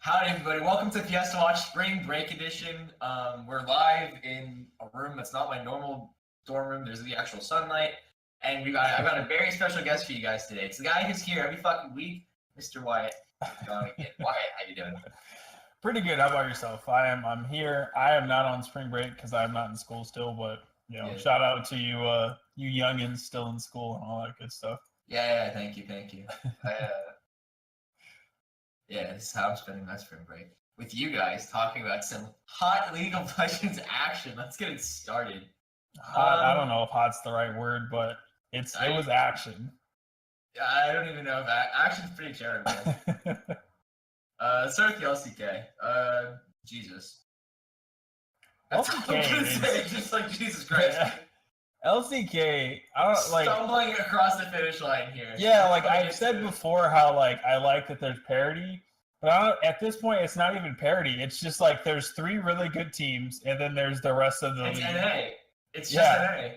Howdy, everybody. Welcome to FiestaWatch Spring Break Edition. We're live in a room that's not my normal dorm room. There's the actual sunlight. And I've got a very special guest for you guys today. It's the guy who's here every fucking week, Mr. Wyatt. Donigan. Wyatt, how you doing? Pretty good. How about yourself? I'm here. I am not on spring break because I'm not in school still, but shout out to you you youngins still in school and all that good stuff. Yeah, thank you. This is how I'm spending my spring break. With you guys talking about some hot League of Legends action. Let's get it started. I don't know if hot's the right word, but it was action. I don't even know if action's pretty charitable. Let's start with the LCK. Jesus. That's LCK what I'm gonna say, just like Jesus Christ. LCK, I don't like stumbling across the finish line here. Yeah, like I've said before, how like I like that there's parity, but at this point it's not even parity. It's just like there's 3 really good teams, and then there's the rest of the league. NA. It's just NA.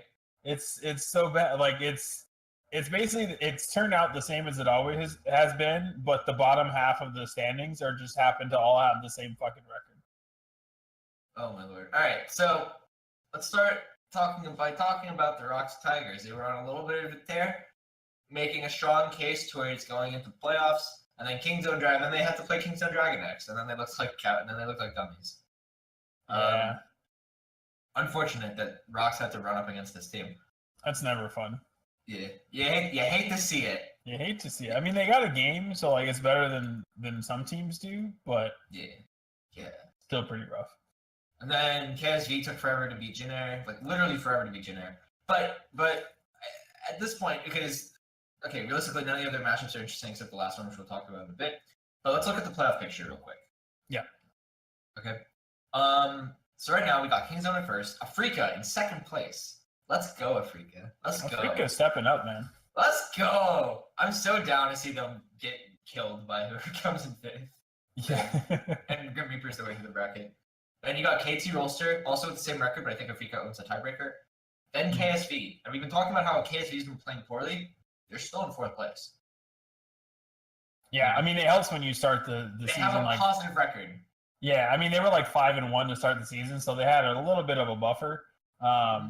It's so bad. Like it's basically it's turned out the same as it always has been, but the bottom half of the standings are just happen to all have the same fucking record. Oh my lord! All right, so let's start talking about the Rocks Tigers. They were on a little bit of a tear, making a strong case towards going into the playoffs, and then Kingzone Dragon. Then they had to play Kingzone Dragon next, and then they looked like dummies. Yeah. Unfortunate that Rocks had to run up against this team. That's never fun. Yeah, you hate to see it. You hate to see it. I mean, they got a game, so like it's better than some teams do, but yeah, still pretty rough. And then KSV took forever to beat Jin-Air, like literally forever to beat Jin-Air. But at this point, because realistically none of the other matchups are interesting except the last one, which we'll talk about in a bit. But let's look at the playoff picture real quick. Yeah. Okay. So right now we got Kingzone in first, Afrika in second place. Let's go, Afrika. Let's go. Afrika's stepping up, man. Let's go. I'm so down to see them get killed by whoever comes in fifth. Yeah. And Grim Reaper's the way to the bracket. Then you got KT Rolster, also with the same record, but I think Afrika owns a tiebreaker. Then KSV. And we've been talking about how KSV's been playing poorly. They're still in fourth place. Yeah, I mean, it helps when you start the season. They have a positive record. Yeah, I mean, they were like 5-1 to start the season, so they had a little bit of a buffer. I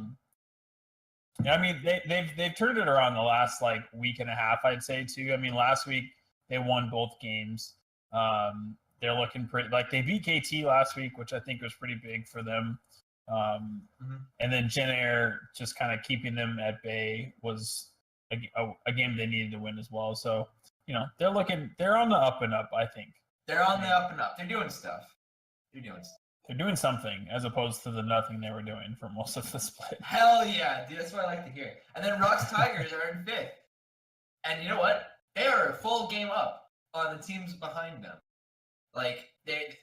mean, they've turned it around the last like week and a half, I'd say too. I mean, last week they won both games. They're looking pretty, like they beat KT last week, which I think was pretty big for them. And then Jin-Air just kind of keeping them at bay was a game they needed to win as well. So, they're on the up and up, I think. They're on the up and up. They're doing stuff. They're doing something as opposed to the nothing they were doing for most of the split. Hell yeah, dude, that's what I like to hear. And then Rocks Tigers are in fifth. And you know what? They are a full game up on the teams behind them. Like, the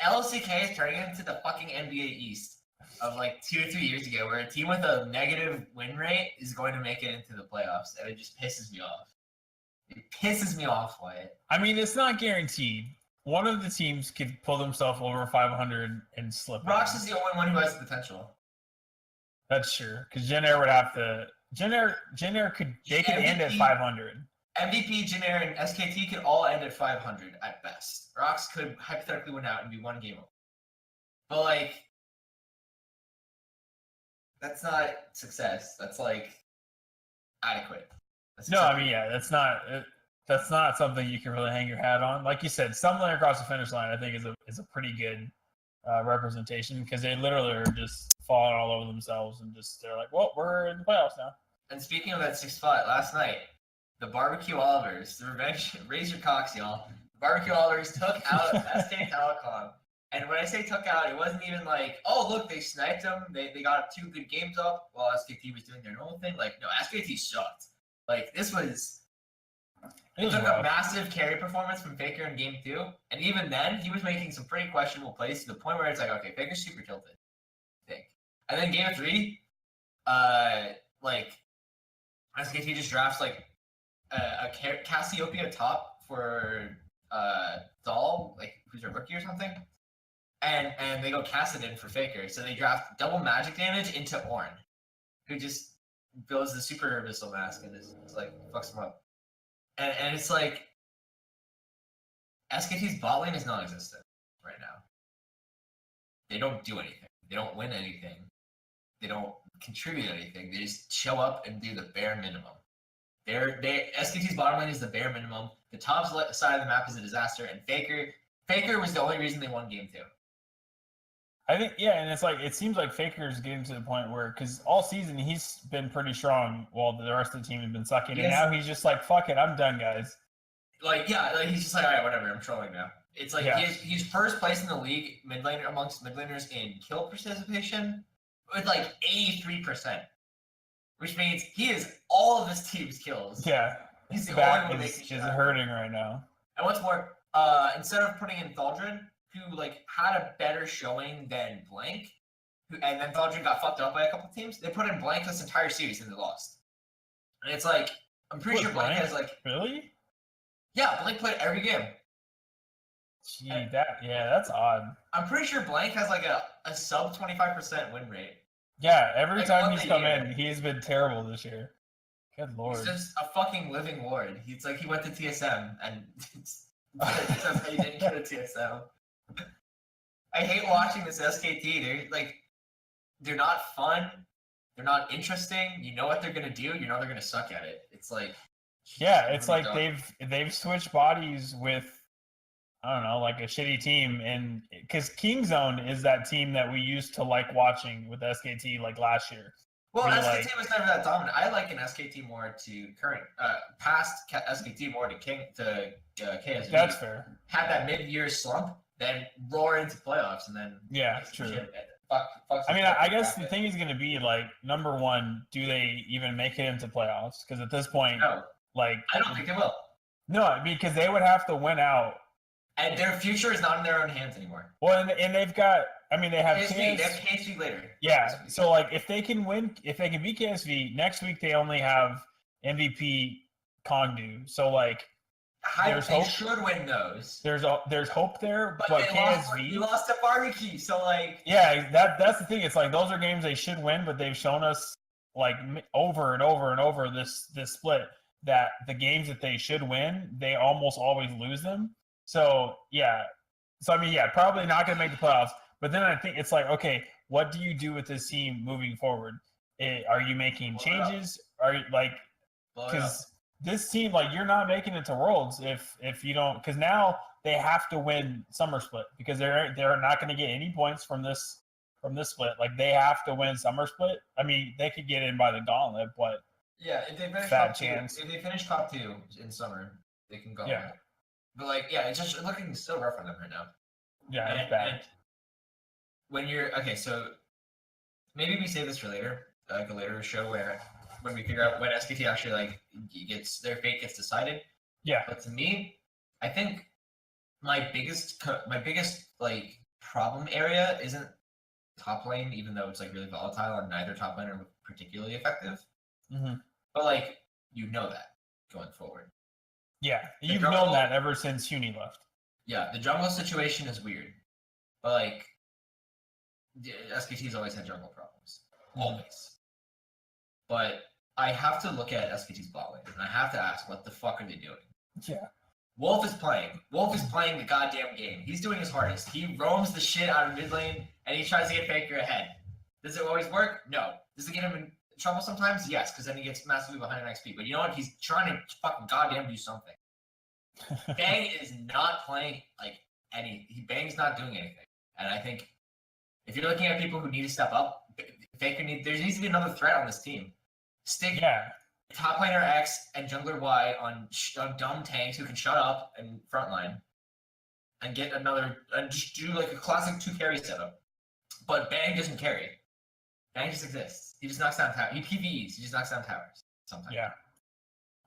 LCK is turning into the fucking NBA East of like 2 or 3 years ago, where a team with a negative win rate is going to make it into the playoffs, and it just pisses me off. It pisses me off, Wyatt. I mean, it's not guaranteed. One of the teams could pull themselves over 500 and slip. Rocks is the only one who has the potential. That's true, because Jin-Air would have to. Jin-Air could end at 500. MVP, Jin-Air, and SKT could all end at 500 at best. Rocks could hypothetically win out and be one game over. But like, that's not success. That's like adequate. That's not something you can really hang your hat on. Like you said, stumbling across the finish line, I think is a pretty good representation, because they literally are just falling all over themselves and they're like, well, we're in the playoffs now. And speaking of that 6th spot, last night, the Barbecue Olivers, the revenge, raise your cocks, y'all. The Barbecue Olivers took out SK Telecom. And when I say took out, it wasn't even like, oh, look, they sniped them. They got 2 good games up while SKT was doing their normal thing. Like, no, SKT sucked. Like, this was... It took a massive carry performance from Faker in Game 2. And even then, he was making some pretty questionable plays to the point where it's like, okay, Faker's super tilted, I think. And then Game 3, SKT just drafts, like, a Cassiopeia top for Doll, like, who's a rookie or something. And they go Cassidon for Faker. So they draft double magic damage into Ornn, who just builds the super missile mask and is like, fucks him up. And it's like, SKT's bot lane is non-existent right now. They don't do anything. They don't win anything. They don't contribute anything. They just show up and do the bare minimum. SKT's bottom lane is the bare minimum. The top side of the map is a disaster, and Faker was the only reason they won game 2. I think, yeah, and it's like, it seems like Faker's getting to the point where, because all season he's been pretty strong while the rest of the team has been sucking, and now he's just like, fuck it, I'm done, guys. Like, yeah, like he's just like, all right, whatever, I'm trolling now. It's like, he's first place in the league amongst mid laners in kill participation with like 83%, which means he is all of his team's kills. Yeah, he's the back only one is hurting right now. And what's more, instead of putting in Thaldrin, who like had a better showing than Blank, and then Thaldrin got fucked up by a couple teams, they put in Blank this entire series and they lost. And it's like, I'm pretty sure Blank has like... Really? Yeah, Blank played every game. Gee, that's odd. I'm pretty sure Blank has like a sub 25% win rate. Yeah, every time he's come in, he's been terrible this year. Good lord. He's just a fucking living lord. He's like, he went to TSM and that's how he didn't go to TSM. I hate watching this SKT. They're not fun. They're not interesting. You know what they're gonna do. You know they're gonna suck at it. It's like, yeah, it's like they've switched bodies with, I don't know, like a shitty team, and because Kingzone is that team that we used to like watching with SKT like last year. Well, SKT was never that dominant. I like an SKT more to current, past SKT more to KSV. That's fair. Had that mid-year slump, then roar into playoffs, and then true. Fuck I mean, I guess the thing is going to be like, number one, do they even make it into playoffs? Because at this point, no. Like, I don't think they will. No, because they would have to win out. And their future is not in their own hands anymore. Well, and they've got, I mean, they have KSV. They have KSV later. Yeah, so like if they can win, if they can beat KSV, next week they only have MVP Kongdu. So like, there's hope. They should win those. There's hope there, but KSV lost to Barbecue, so like. Yeah, that's the thing. It's like those are games they should win, but they've shown us like over and over and over this split that the games that they should win, they almost always lose them. So I mean, probably not going to make the playoffs. But then I think it's like, okay, what do you do with this team moving forward? Are you making changes? Are you like, because this team, like, you're not making it to Worlds if you don't, because now they have to win Summer Split because they're not going to get any points from this split. Like, they have to win Summer Split. I mean, they could get in by the Gauntlet, but if they finish top two in summer, they can go. Yeah. But like, it's just looking so rough on them right now. Yeah, it's bad. And when you're so maybe we save this for later, like a later show when we figure out when SKT actually like their fate gets decided. Yeah. But to me, I think my biggest like problem area isn't top lane, even though it's like really volatile and neither top lane are particularly effective. Mm-hmm. But like, you know that going forward. Yeah, you've known that ever since Huni left. Yeah, the jungle situation is weird, but like, SKT's always had jungle problems, always. But I have to look at SKT's bot lane, and I have to ask, what the fuck are they doing? Yeah. Wolf is playing the goddamn game. He's doing his hardest. He roams the shit out of mid lane, and he tries to get Faker ahead. Does it always work? No. Does it get him in trouble sometimes? Yes, because then he gets massively behind an XP. But you know what? He's trying to fucking goddamn do something. Bang is not playing like Bang's not doing anything. And I think if you're looking at people who need to step up, there needs to be another threat on this team. Stick top laner X and jungler Y on dumb tanks who can shut up and frontline, and get another and just do like a classic 2 carry setup. But Bang doesn't carry. Bang just exists. He just knocks down towers. He PvEs. He just knocks down towers sometimes. Yeah.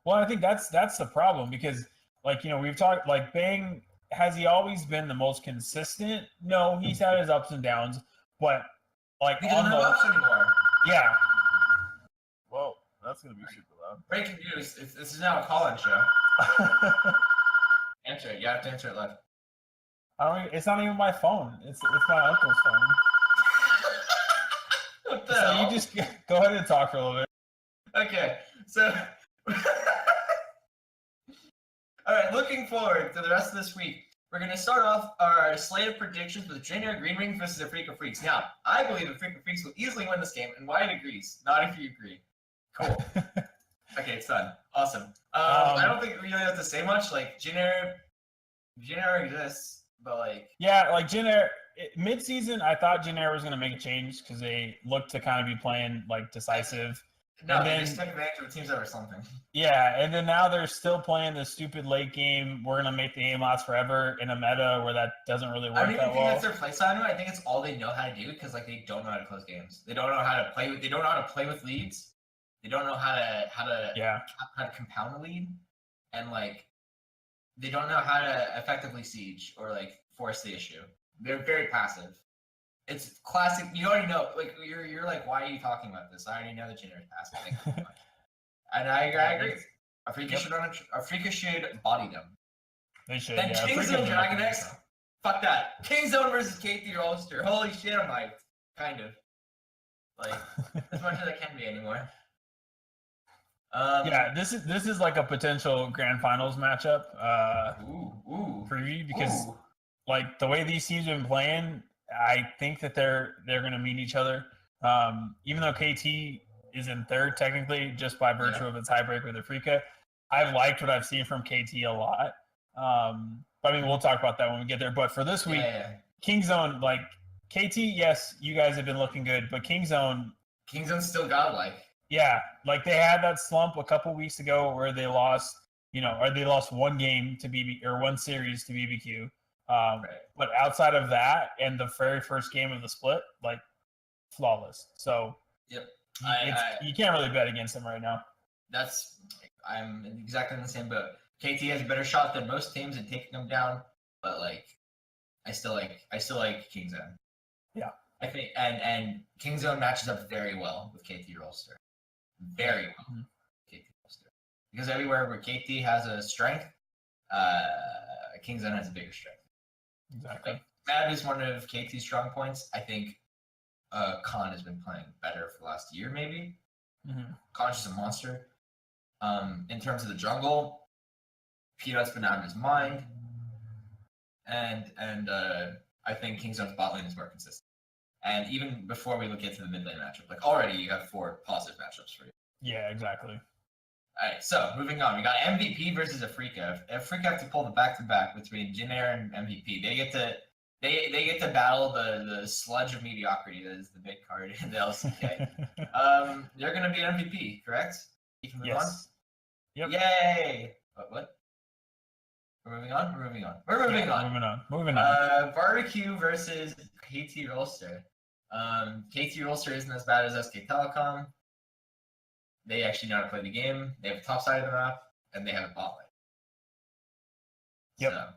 Well, I think that's the problem because, like, you know, we've talked, like, Bang, has he always been the most consistent? No, he's had his ups and downs, but like he doesn't have ups anymore. Yeah. Whoa, that's gonna be super loud. Breaking news: this is now a call-in show. Answer it. You have to answer it live. It's not even my phone. It's my uncle's phone. What the hell? You just go ahead and talk for a little bit. Okay, so all right, looking forward to the rest of this week. We're going to start off our slate of predictions with Junior Green Rings versus the Freak of Freaks. Now, I believe the Freak of Freaks will easily win this game, and Wyatt agrees. Not if you agree. Cool. Okay, it's done. Awesome. I don't think we really have to say much. Like, Junior exists, but like... Yeah, like Junior, mid-season, I thought Junior was going to make a change because they looked to kind of be playing, like, decisive. No, they just took advantage of the teams that were something. Yeah, and then now they're still playing this stupid late game. We're gonna make the game last forever in a meta where that doesn't really work that well. I don't even think that's their play style. I think it's all they know how to do because like they don't know how to close games. They don't know how to play. They don't know how to play with leads. They don't know how to compound a lead, and like they don't know how to effectively siege or like force the issue. They're very passive. It's classic. You already know. Like you're like, why are you talking about this? I already know the generic passive. Like, and I agree. Afrika should body them. They should. Then yeah. Kingzone Dragon X. Fuck that. Kingzone versus K3 Ulster. Holy shit, I'm hyped. Kind of. Like as much as I can be anymore. Yeah, this is like a potential grand finals matchup. Preview because like the way these teams have been playing. I think that they're going to meet each other. Even though KT is in third technically, just by virtue of its tiebreaker with Afrika, I've liked what I've seen from KT a lot. But I mean, we'll talk about that when we get there. But for this week, Kingzone, like KT, yes, you guys have been looking good, but Kingzone's still godlike. Yeah, like they had that slump a couple weeks ago where they lost, or they lost one game to one series to BBQ. But outside of that and the very first game of the split, like flawless. So you can't really bet against them right now. I'm exactly in the same boat. KT has a better shot than most teams at taking them down, but like I still like Kingzone. Yeah. I think and Kingzone matches up very well with KT Ulster. Very well. Mm-hmm. KT Ulster. Because everywhere where KT has a strength, Kingzone has a bigger strength. Exactly. Like, that is one of KT's strong points. I think Khan has been playing better for the last year, maybe. Mm-hmm. Khan's just a monster. In terms of the jungle, Peanut's been out of his mind. And I think Kingzone's bot lane is more consistent. And even before we get to the mid lane matchup, like already you have 4 positive matchups for you. Yeah, exactly. All right, so moving on, we got MVP versus Afrika. Afrika have to pull the back-to-back between Jinair and MVP. They get to battle the sludge of mediocrity that is the mid card in the LCK. They're gonna be an MVP, correct? You can move on. Yep. Yay! What? We're moving on. Moving on. Barbecue versus KT Ulster. KT Ulster isn't as bad as SK Telecom. They actually know how to play the game. They have a top side of the map, and they have a bot lane. Yep.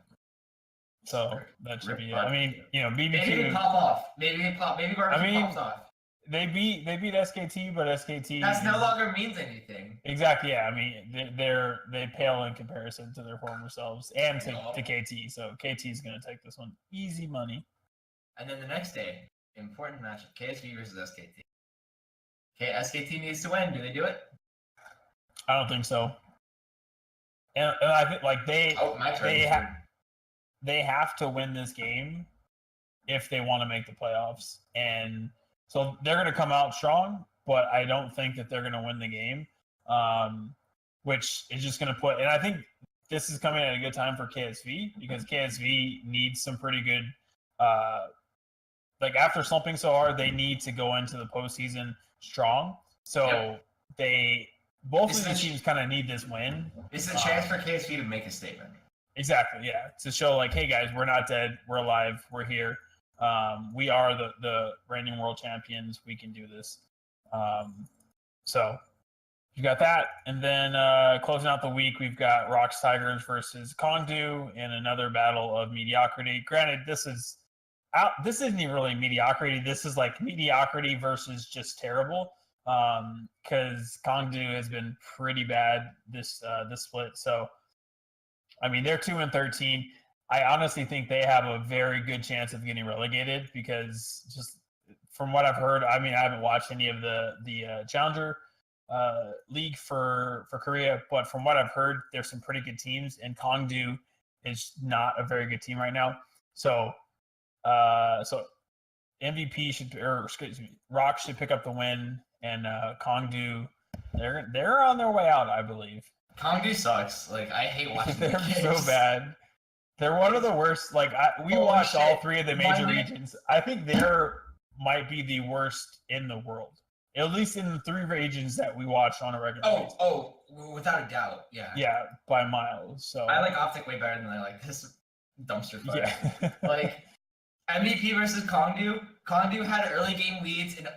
So that should be it. I mean, BBQ. Maybe they pop off. Maybe Barbecue pops off. They beat SKT, but SKT. That no longer means anything. Exactly. Yeah. I mean, they pale in comparison to their former selves and to KT. So KT is going to take this one easy money. And then the next day, important matchup: KSV versus SKT. Okay, SKT needs to win. Do they do it? I don't think so. And I think like they have to win this game if they want to make the playoffs. And so they're going to come out strong, but I don't think that they're going to win the game, which is just going to put – and I think this is coming at a good time for KSV because KSV needs some pretty good like after slumping so hard, they need to go into the postseason strong. So both of these teams kind of need this win. It's a chance for KSV to make a statement. Exactly, yeah. To show like, hey guys, we're not dead, we're alive, we're here. We are the reigning world champions. We can do this. So you got that, and then closing out the week, we've got Rocks Tigers versus Kongdu in another battle of mediocrity. Granted, this isn't even really mediocrity. This is like mediocrity versus just terrible. Because Kongdu has been pretty bad this split. So, I mean, they're 2-13. I honestly think they have a very good chance of getting relegated because just from what I've heard, I mean, I haven't watched any of the Challenger League for Korea, but from what I've heard, there's some pretty good teams, and Kongdu is not a very good team right now. So MVP should, or excuse me, Rock should pick up the win, and Kongdu, they're on their way out, I believe. Kongdu sucks. Like, I hate watching They're the games. so bad. They're one of the worst. Like we Holy watched all shit. 3 of the major regions. I think they're might be the worst in the world, at least in the 3 regions that we watched on a regular basis. Oh, without a doubt, yeah. Yeah, by miles. So I like Optic way better than I like this dumpster fire. yeah. Like, MVP versus Kongdu. Kongdu had early game leads in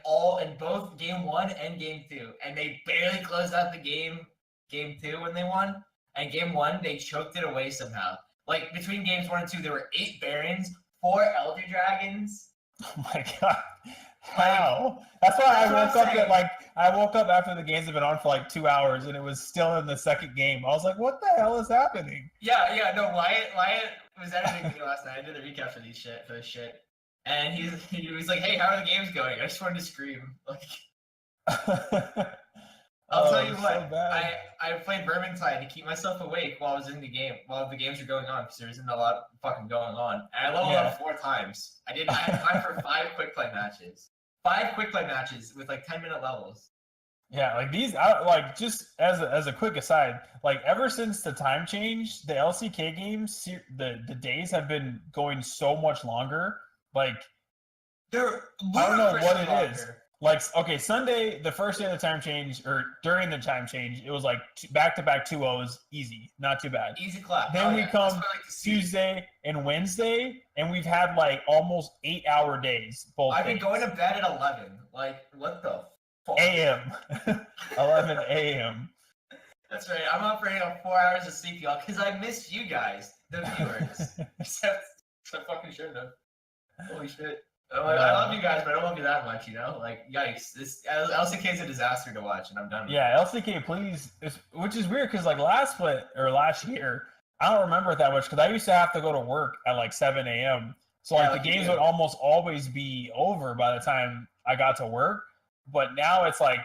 both game 1 and game 2, and they barely closed out the game 2 when they won. And game 1, they choked it away somehow. Like, between games 1 and 2, there were 8 Barons, 4 Elder Dragons. Oh my god. How? That's why I woke up after the games had been on for like 2 hours and it was still in the second game. I was like, what the hell is happening? Yeah, no, Wyatt was editing me last night. I did the recap for this shit. And he was like, hey, how are the games going? I just wanted to scream. Like, I'll tell you what, so I played Vermintide to keep myself awake while I was in the game, while the games were going on, because there isn't a lot fucking going on. And I leveled up 4 times. I had time for 5 quick play matches. 5 quick play matches with like 10-minute levels. Yeah, like these, just as a quick aside, like ever since the time change, the LCK games, the days have been going so much longer. Like, They're I don't know what it longer. is. Like, okay, Sunday, the first day of the time change, or during the time change, it was like back-to-back 2-0s, easy, not too bad. Easy clap. Then we come That's what I like to see. Tuesday and Wednesday, and we've had like almost 8-hour days. Both I've been days. going to bed at 11. Like, what the fuck? a.m. 11 a.m. That's right. I'm operating on 4 hours of sleep, y'all, because I missed you guys, the viewers. Except I fucking shouldn't have. Holy shit. I love you guys, but I don't love you that much, you know? Like, yikes. This LCK is a disaster to watch, and I'm done with it. Yeah, LCK, please. Which is weird because, like, last year, I don't remember it that much because I used to have to go to work at, like, 7 a.m. So, like, the games would almost always be over by the time I got to work. But now it's, like,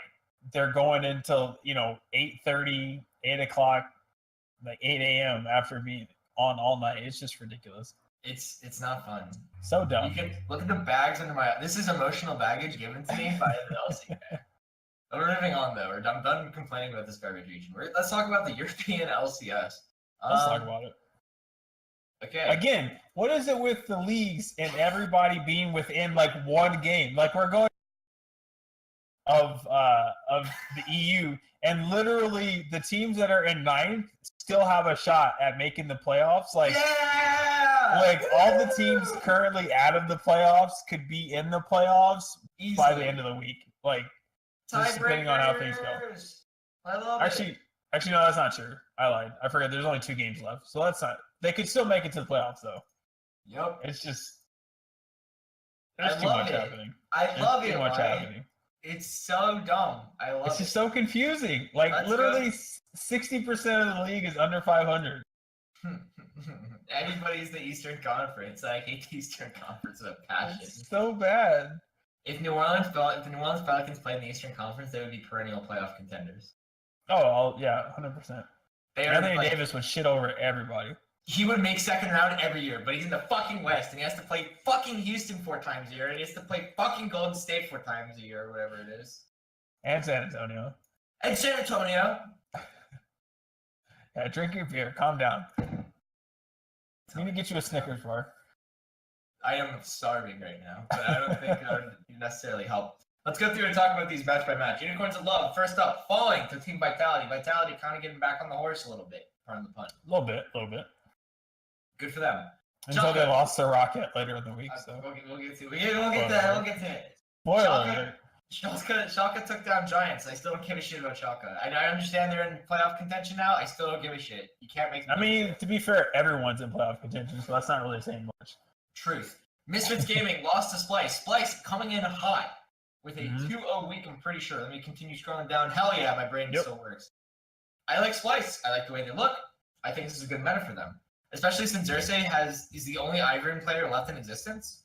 they're going until, 8:30, 8 o'clock, like, 8 a.m. after being on all night. It's just ridiculous. It's not fun. So dumb. You can look at the bags under my. This is emotional baggage given to me by the LCK. We're moving on though. I'm done complaining about this garbage region. Let's talk about the European LCS. Let's talk about it. Okay. Again, what is it with the leagues and everybody being within like one game? Like we're going of the EU, and literally the teams that are in 9th still have a shot at making the playoffs. Like, like all the teams currently out of the playoffs could be in the playoffs easily by the end of the week. Like, just depending on how things go. I love it. Actually, no, that's not true. I lied. I forgot. There's only 2 games left, so that's not. They could still make it to the playoffs, though. Yep. It's just there's too much happening. I love it. Too much happening. It's so dumb. I love it. It's just so confusing. Like literally 60% of the league is under 500. Everybody's the Eastern Conference. I hate the Eastern Conference with a passion. It's so bad. If the New Orleans Pelicans played in the Eastern Conference, they would be perennial playoff contenders. Oh, yeah, 100%. Anthony Davis would shit over everybody. He would make second round every year, but he's in the fucking West, and he has to play fucking Houston 4 times a year, and he has to play fucking Golden State 4 times a year, or whatever it is. And San Antonio. And San Antonio. Yeah, drink your beer. Calm down. I need to get you a Snickers bar. I am starving right now, but I don't think that would necessarily help. Let's go through and talk about these match by match. Unicorns of Love, first up, falling to Team Vitality. Vitality kind of getting back on the horse a little bit. Pardon the pun. A little bit. Good for them. Until they lost their Rocket later in the week. So we'll get to it. Spoiler alert. Schalke took down Giants. I still don't give a shit about Schalke. I understand they're in playoff contention now. I still don't give a shit. You can't make me. I mean, to be fair, everyone's in playoff contention, so that's not really saying much. Truth. Misfits Gaming lost to Splice. Splice coming in hot with a 2-0 week, I'm pretty sure. Let me continue scrolling down. Hell yeah, my brain still works. I like Splice. I like the way they look. I think this is a good meta for them. Especially since Xerxes is the only Ivern player left in existence.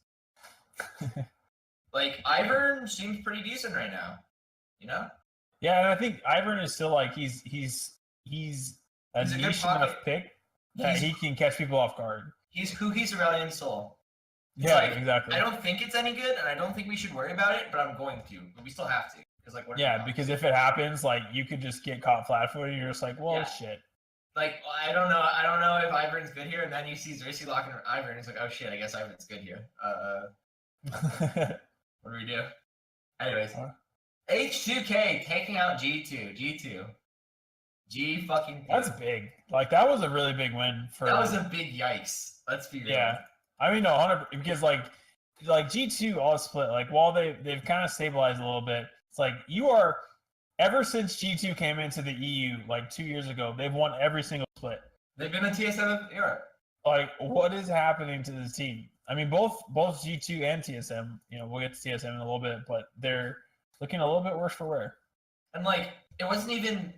Like, Ivern seems pretty decent right now. You know? Yeah, and I think Ivern is still like he's a niche enough pick. that he can catch people off guard. He's Aurelion Sol. Yeah, like, exactly. I don't think it's any good, and I don't think we should worry about it, but I'm going to. But we still have to. Because if it happens, like, you could just get caught flat-footed, and you're just like, well, shit. Like, I don't know if Ivern's good here, and then you see Xerxes locking Ivern, and it's like, oh shit, I guess Ivern's good here. What do we do? Anyways, H2K taking out G2. G fucking. That's big. Like, that was a really big win for. That was a big yikes. Let's be real. Yeah, I mean, no, 100 because like G2 all split. Like, while they've kind of stabilized a little bit, it's like you are. Ever since G2 came into the EU like 2 years ago, they've won every single split. They've been a TSM of Europe. Like, what is happening to this team? I mean, both G2 and TSM. You know, we'll get to TSM in a little bit, but they're looking a little bit worse for wear. And like, it wasn't even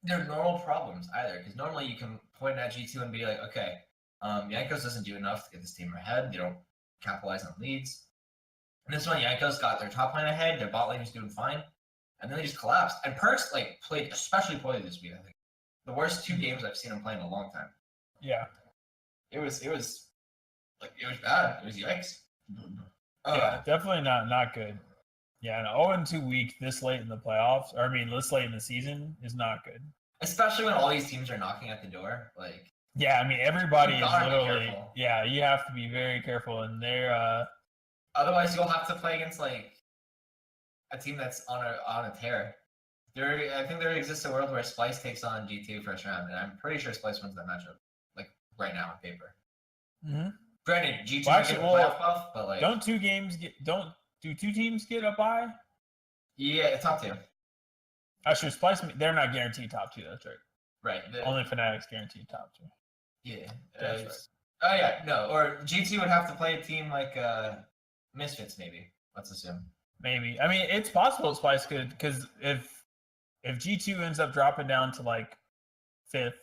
their normal problems either, because normally you can point at G2 and be like, okay, Jankos doesn't do enough to get this team ahead. They don't capitalize on leads. And this one, Jankos got their top lane ahead. Their bot lane was doing fine. And then they just collapsed. And Perks like played especially poorly this week. I think the worst 2 games I've seen him play in a long time. Yeah, it was bad. It was yikes. Yeah, definitely not good. Yeah, an 0-2 week this late in the playoffs, or I mean, this late in the season is not good. Especially when all these teams are knocking at the door. Like, yeah, I mean, everybody is literally. Careful. Yeah, you have to be very careful, and they're. Otherwise, you'll have to play against like a team that's on a tear. I think there exists a world where Splice takes on G2 first round, and I'm pretty sure Splice wins that matchup, like right now on paper. Mm-hmm. Granted, G2 get a playoff buff, but like, do 2 teams get a bye? Yeah, top 2. Actually, Splice, they're not guaranteed top 2. That's right. Right. Only Fnatic's guaranteed top 2. Yeah. That's right. Oh yeah, no. Or G2 would have to play a team like Misfits, maybe. Let's assume. Maybe. I mean, it's possible Splice could, because if G2 ends up dropping down to like 5th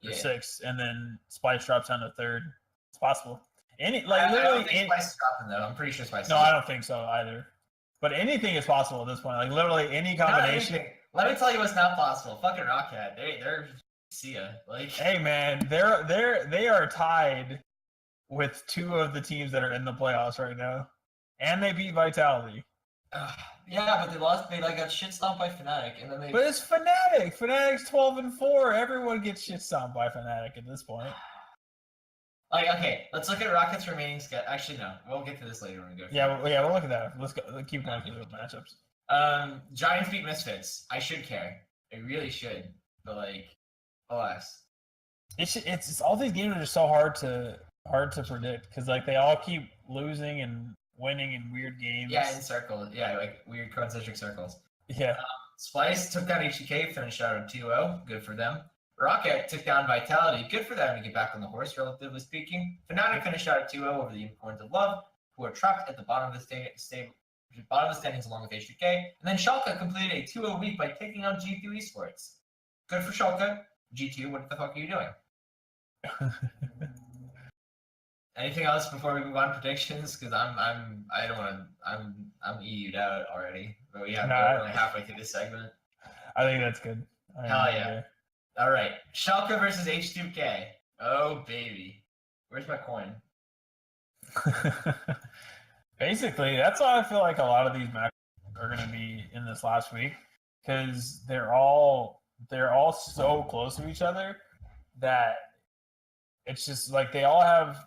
or 6th, and then Splice drops down to 3rd, it's possible. I don't think Splice is dropping though. I'm pretty sure Splice. No, I don't think so either. But anything is possible at this point. Like, literally any combination. Let me tell you what's not possible. Fucking Rocket. They're see ya. Like, hey man, they are tied with 2 of the teams that are in the playoffs right now, and they beat Vitality. Yeah, but they lost. They got shit stomped by Fnatic, and then they. But it's Fnatic. Fnatic's 12-4. Everyone gets shit stomped by Fnatic at this point. Like, okay, let's look at Rocket's remaining schedule. Actually, no, we'll get to this later when we go. We'll look at that. Let's go. Let's keep going through the matchups. Giants beat Misfits. I should care. I really should. But like, alas. It's all these games are just so hard to predict, because like they all keep losing and winning in weird games. Yeah, in circles. Yeah, like weird concentric circles. Yeah. Splice took down HTK, finished out at 2-0. Good for them. Rocket took down Vitality. Good for them to get back on the horse, relatively speaking. Fnatic finished out at 2-0 over the Unicorns of Love, who are trapped at the bottom of the standings along with HTK. And then Schalke completed a 2-0 week by taking on G2 Esports. Good for Schalke. G2, what the fuck are you doing? Anything else before we move on to predictions? Because I'm EU'd out already. But we're only halfway through this segment. I think that's good. Hell yeah. All right. Schalke versus H2K. Oh baby. Where's my coin? Basically, that's why I feel like a lot of these matches are going to be in this last week, because they're all so close to each other that it's just like they all have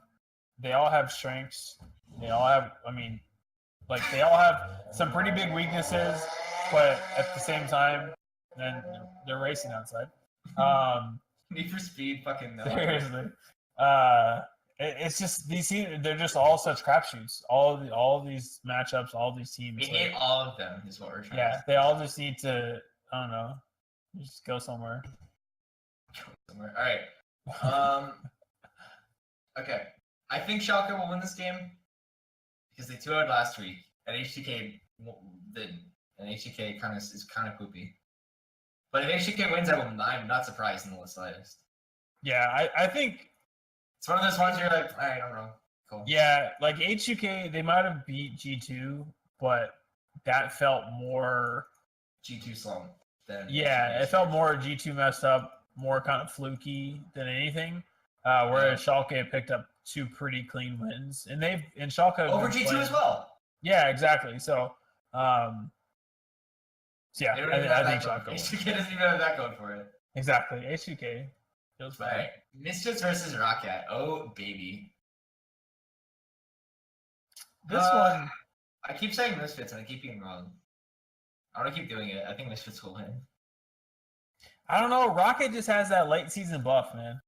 strengths. They all have, they all have some pretty big weaknesses, but at the same time, then they're racing outside. Need for Speed, fucking no. Seriously. It's just they're just all such crapshoots. All of these matchups, all of these teams. We hate all of them, is what we're trying to say. Yeah, they all just need to, I don't know, just go somewhere. All right. Okay. I think Schalke will win this game because they 2-0'd last week, and HTK didn't. And HTK is kind of poopy. But if HTK wins, I'm not surprised in the slightest. Yeah, I think it's one of those ones where you're like, all right, I'm wrong. Cool. Yeah, like H2K, they might have beat G2, but that felt more G2 slump than it felt more G2 messed up, more kind of fluky than anything. whereas Schalke picked up 2 pretty clean wins, and Schalke have over been G2 playing- as well. Yeah, exactly. So, yeah, They don't I even have think that Schalke going. wins. HTK doesn't even have that going for it. Exactly. HUK feels All bad. right, Misfits versus Rocket. Oh baby. This one, I keep saying Misfits and I keep being wrong. I want to keep doing it. I think Misfits will win. I don't know. Rocket just has that late season buff, man.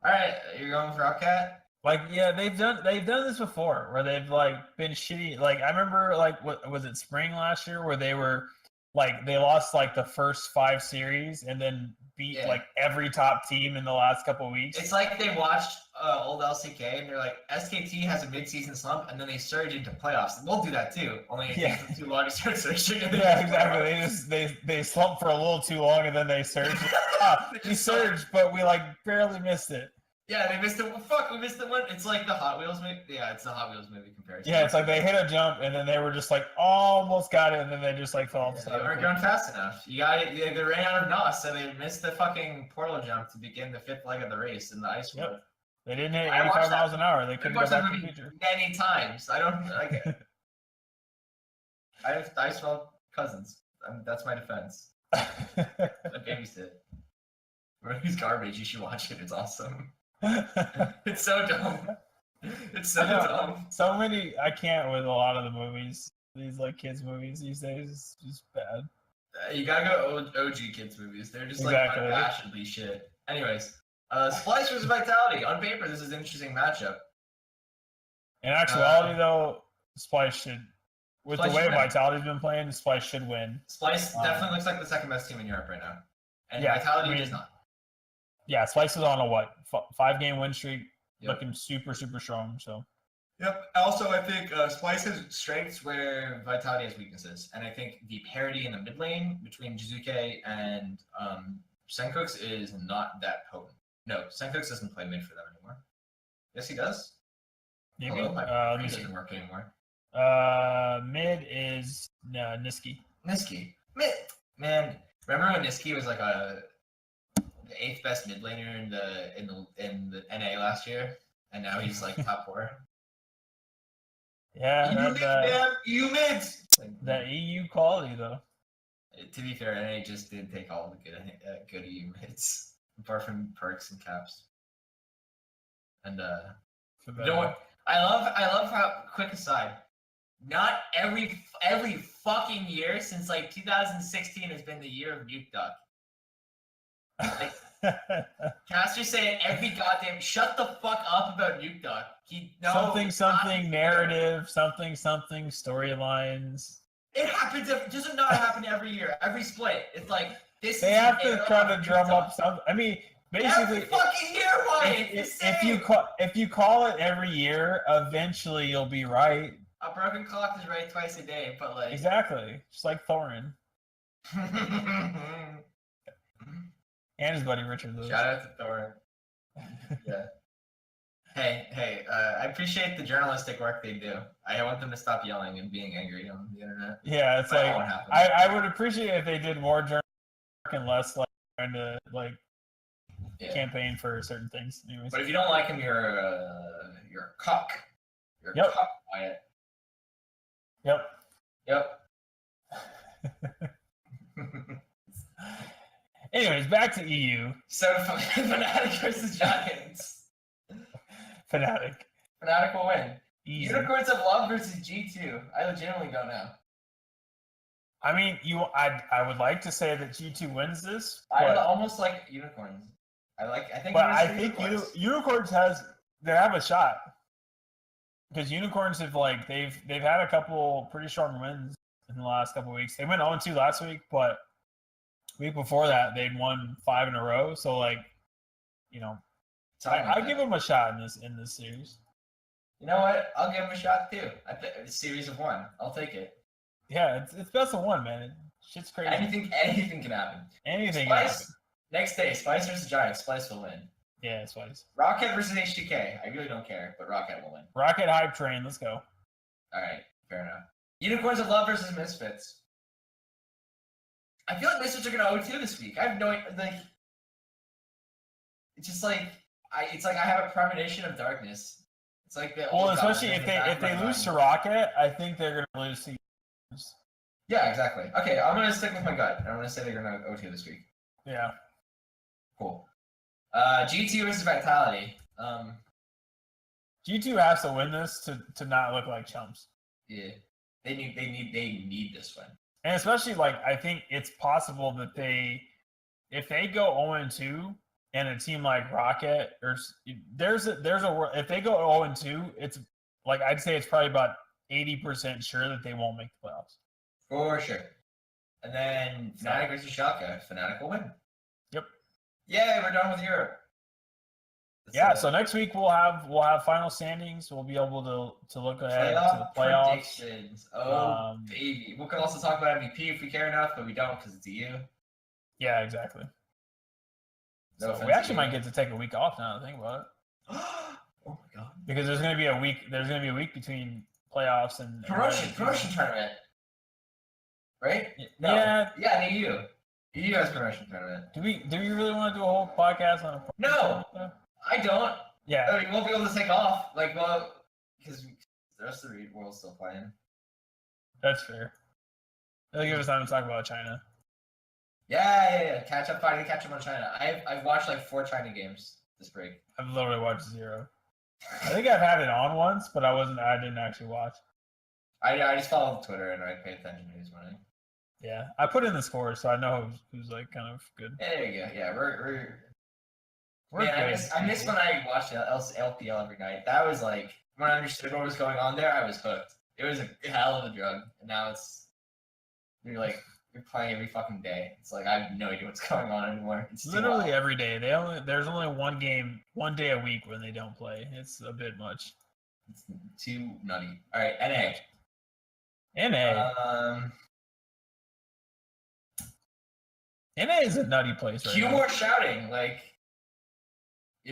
All right, you're going for Rocket. Like, yeah, they've done this before where they've like been shitty. Like, I remember like what was it, spring last year, where they were like they lost like the first 5 series and then beat like every top team in the last couple of weeks. It's like they watched old LCK and they're like, SKT has a mid-season slump and then they surge into playoffs. We'll do that too. Only it takes them too long to start surging. Yeah, exactly. They slump for a little too long and then they surge. We surged, but we like barely missed it. Yeah, they missed it. Fuck, we missed it one. It's like the Hot Wheels movie. Yeah, it's the Hot Wheels movie comparison. Yeah, it's like they hit a jump and then they were just like almost got it and then they just like fell off the They side. weren't going fast enough. You got it. They ran out of NOS, so they missed the fucking portal jump to begin the 5th leg of the race in the ice world. They didn't hit I watched 85 that- miles an hour. They I couldn't go watched that back to the movie future. many times. I don't like it. I have ice world cousins. That's my defense. I babysit. It's garbage. You should watch it. It's awesome. It's so dumb. It's so dumb. So many. I can't with a lot of the movies. These like kids movies these days. It's just bad. You gotta go OG kids movies. They're just like Exactly. unabashedly shit. Anyways, Splice versus Vitality. On paper, this is an interesting matchup. In actuality, though, Splice should. With Splice the way should win. Vitality's been playing, Splice should win. Splice definitely looks like the second best team in Europe right now, and Yeah, Vitality I mean, does not. Yeah, Splice is on a 5-game win streak, Yep. looking super strong. So Yep. Also, I think Splice has strengths where Vitality has weaknesses, and I think the parity in the mid lane between Jizuke and Senkooks is not that potent. No, Senkooks doesn't play mid for them anymore. Yes, he does. maybe. Hello, my Let brain me see. doesn't work anymore. Mid is Niski. Niski, man, remember when Niski was like the 8th best mid laner in the NA last year, and now he's like top 4. Yeah, You mids. that EU quality though. To be fair, NA just did take all the good EU mids, apart from perks and caps. And you know what? I love how. Quick aside, not every fucking year since like 2016 has been the year of Nuke Duck. Like, Caster saying every goddamn shut the fuck up about Nuke Duck. Something narrative, something storylines. It happens. It doesn't not happen every year. Every split, it's like this. They have to try to drum up some. I mean, basically, every fucking year, Wyatt. if you call it every year, eventually you'll be right. A broken clock is right twice a day, but like Exactly, just like Thorin and his buddy Richard Lewis. Shout out to Thorin. Yeah. Hey, I appreciate the journalistic work they do. I want them to stop yelling and being angry on the internet. Yeah, it's But like it won't happen. I would appreciate if they did more journalistic work and less like trying to like campaign for certain things. Anyways. But if you don't like him, you're a cock. You're a Yep. cock, Wyatt. Yep. Anyways, back to EU. So Fnatic versus Giants. Fnatic. Fnatic will win. Easy. Unicorns of Love versus G2. I legitimately don't know. I mean, I would like to say that G2 wins this, I but, almost like unicorns. I think. I think unicorns have a shot because unicorns have they've had a couple pretty strong wins in the last couple of weeks. They went 0-2 last week, but week before that they'd won 5 in a row. So I give them a shot in this series. You know what? I'll give him a shot too. A series of 1. I'll take it. Yeah, it's best of 1, man. Shit's crazy. Anything can happen. Anything. Spice. Next day, Spice versus Giants. Spice will win. Yeah, Spice. Rocket versus HTK. I really don't care, but Rocket will win. Rocket hype train. Let's go. All right, fair enough. Unicorns of Love versus Misfits. I feel like Misfits are gonna 0-2 this week. I have no it's just like it's like I have a premonition of darkness. It's like the Well, old especially government if in the back of they my lose to mind. Rocket, I think they're gonna lose to. Yeah, exactly. Okay, I'm gonna stick with my gut. I'm gonna say they're gonna OT this week. Yeah. Cool. G2 versus Vitality. G2 has to win this to not look like chumps. Yeah, they need this win. And especially like I think it's possible that if they go 0-2 and a team like Rocket or if they go 0-2, it's like I'd say it's probably about 80% sure that they won't make the playoffs. For sure. And then Fnatic versus Schalke. Fnatic will win. Yep. Yay, we're done with Europe. So next week we'll have final standings. We'll be able to look ahead to the playoffs. Predictions. Oh baby. We can also talk about MVP if we care enough, but we don't because it's you. Yeah, exactly. No So we actually might get to take a week off now to think about it. Oh my god. Because there's gonna be a week between playoffs and Promotion tournament. Right? No. Yeah. The EU. EU has promotion tournament. Do we really want to do a whole podcast on a No. I don't. Yeah. I mean, we won't be able to take off. Because the rest of the world's still playing. That's fair. It'll give us time to talk about China. Yeah. Catch up on China. I've watched like 4 China games this break. I've literally watched 0. I think I've had it on once, but I didn't actually watch. I just followed Twitter and I paid attention to who's winning. Yeah. I put in the score so I know who's like kind of good. There you go. Yeah, we're good. I miss when I watched LPL every night. That was like when I understood what was going on there, I was hooked. It was a hell of a drug. And now you're playing every fucking day. It's like I have no idea what's going on anymore. It's literally every day. There's only one day a week when they don't play. It's a bit much. It's too nutty. All right, NA. NA is a nutty place right Cue now. more shouting,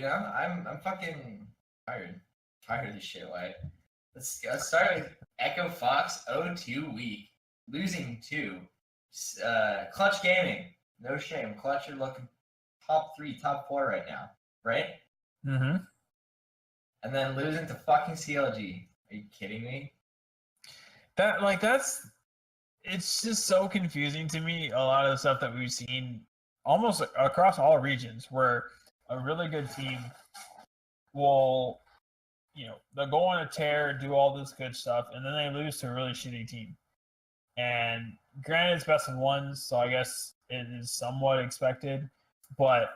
I'm fucking tired. Tired of this shit, Wyatt. Let's start with Echo Fox 0-2 week. Losing 2. Clutch Gaming. No shame. Clutch are looking top 3, top 4 right now. Right? Mm-hmm. And then losing to fucking CLG. Are you kidding me? It's just so confusing to me, a lot of the stuff that we've seen almost across all regions where a really good team will, they'll go on a tear, do all this good stuff, and then they lose to a really shitty team. And granted, it's best of ones, so I guess it is somewhat expected. But,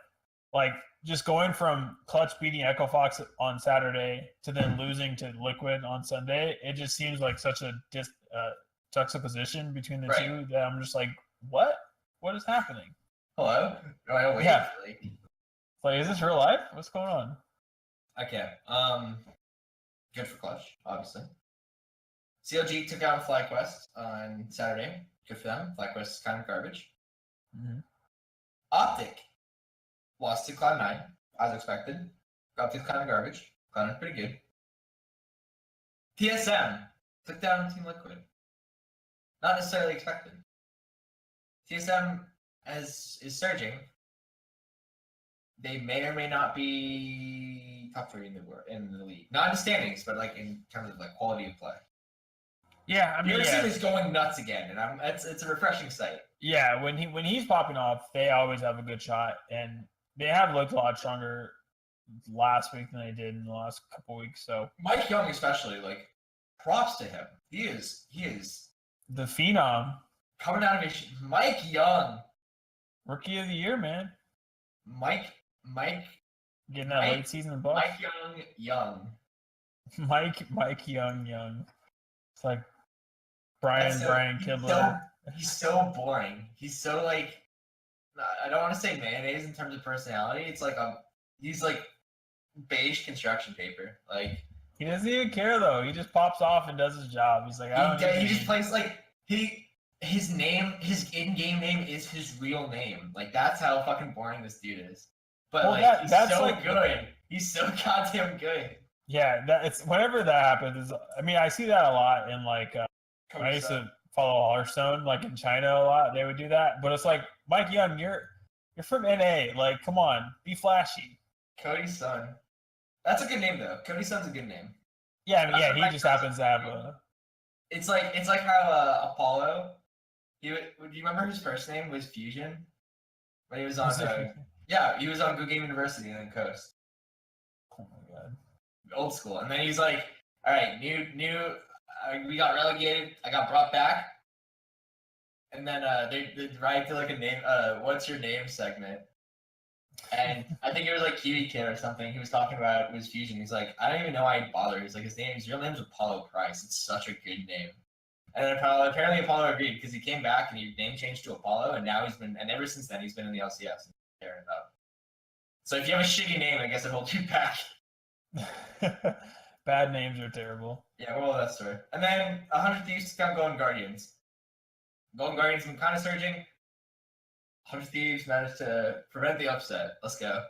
just going from Clutch beating Echo Fox on Saturday to then losing to Liquid on Sunday, it just seems like such a juxtaposition between the two that I'm just like, what? What is happening? Hello? Wait. Yeah. Is this real life? What's going on? Okay. Good for Clutch, obviously. CLG took out FlyQuest on Saturday. Good for them. FlyQuest is kind of garbage. Mm-hmm. Optic lost to Cloud9, as expected. Optic's kind of garbage. Cloud9's pretty good. TSM took down Team Liquid. Not necessarily expected. TSM is surging. They may or may not be top 3 in the league. Not in the standings, but in terms of quality of play. Yeah, I mean, your team is going nuts again, and it's a refreshing sight. Yeah, when he's popping off, they always have a good shot, and they have looked a lot stronger last week than they did in the last couple weeks. So Mike Young, especially, props to him. He is the phenom coming out of his Mike Young, rookie of the year, man. Mike getting that late season buff. Mike Young. Mike Young. It's like Brian Kibler. He's so boring. He's so I don't want to say mayonnaise in terms of personality. It's he's beige construction paper. He doesn't even care though. He just pops off and does his job. He's like, he just plays his in-game name is his real name. That's how fucking boring this dude is. But he's so good. He's so goddamn good. Yeah, it's whenever that happens. I mean, I see that a lot in I used to follow Hearthstone, in China a lot. They would do that, but it's Mike Young, you're from NA. Come on, be flashy. Cody's son. That's a good name though. Cody's son's a good name. Yeah, I mean, he just happens to have a. It's like how Apollo. Do you remember his first name was Fusion? When he was on he was on Good Game University and then Coast. Oh my god. Old school. And then he's like, all right, we got relegated. I got brought back. And then they write to like a name, what's your name segment. And I think it was like Kiwi Kid or something. He was talking about it was Fusion. He's like, I don't even know why he bothered. He's like, his real name's Apollo Price. It's such a good name. And then apparently Apollo agreed because he came back and he name changed to Apollo, and now ever since then he's been in the LCS and tearing it up. So if you have a shitty name, I guess it holds you back. Bad names are terrible. Yeah, well, that's true. And then 100 Thieves got Golden Guardians. Golden Guardians been kind of surging. 100 Thieves managed to prevent the upset. Let's go.